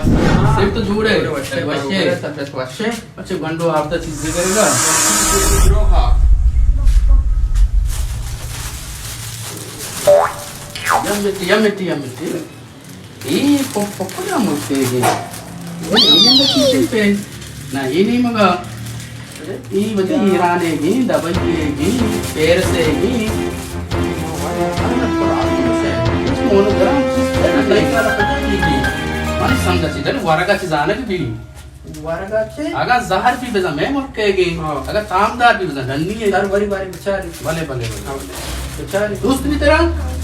set तो जुड़े वशे अच्छे गंडो आपदा चीज करेगा या मिट्टी ये पप्पा मुझसे ये तो चीज़ पे ना ये नहीं मगा ये बच्चे ईरान है ये दबई है ये पैर से ये मोनोग्राम नहीं करा पता नहीं माने समझा चीज़ है वारगा चीज़ आना की वरगाचे अगर जहर भी बजा मैं मुल्क कहेगी अगर तामदार भी बजा नन्नी है यार बड़ी बारी बेचारी भले बेचारी दोस्त भी तेरा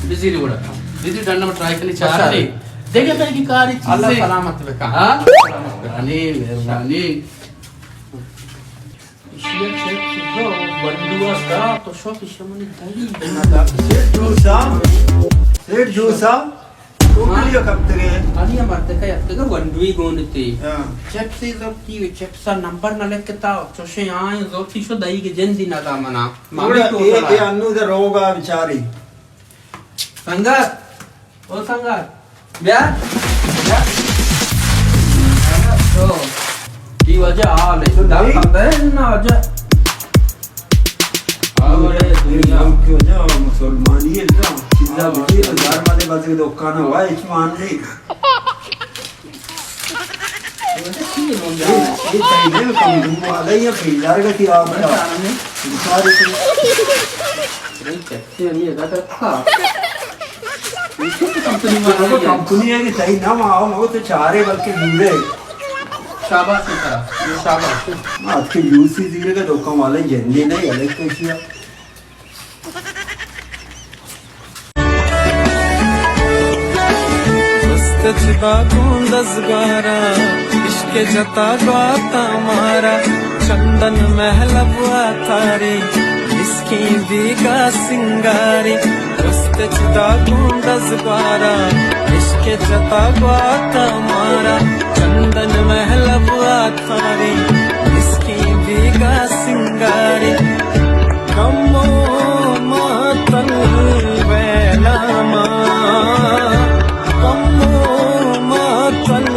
बिजी नहीं बोला बिजी डरना में ट्राई करनी चाह रही देखे मेरे की कारी चीजें अल्लाह सलामत बेका हाँ मेहरबानी ये चेक जो बंदुआ का तो शो पिशमनी दही सेठ जूसा टोकलियो कब तक है आलिया मरते का यात्रा वंडुई गोंडती हां चेक से जो की चेक सा नंबर न लेके ता चोशे आए जो की शो दही के जंदी ना दा मना मामी तो ये अन्नु द रोगा विचारी संगत ओ संगत ब्या तो की वजह आ ले दा खंदे ना वजह अरे दुनिया क्यों जा मुसलमानी है जा चिल्ला बिजी बाजार वाले बाजे दुकान हुआ है मान नहीं ये चाहिए कम दूर वाला या फिर का कि आप सारे ये दा था कंपनी है कि सही ना आओ वो तो चारे बल्कि दूरे शाबाश की तरह ये शाबाश आज के यूसी जीरे का दुकान वाले जल्दी नहीं अलग कैसी चिदा गुंदजगारा इश्क जता गाता मारा चंदन महल बुआ थारी इसकी दीगा सिंगारी रस्त चिदा गुंदजगारा इश्क जता गाता मारा चंदन महल बुआ थारी इसकी दीगा सिंगारी कमो मातन वेला मा कमो मातन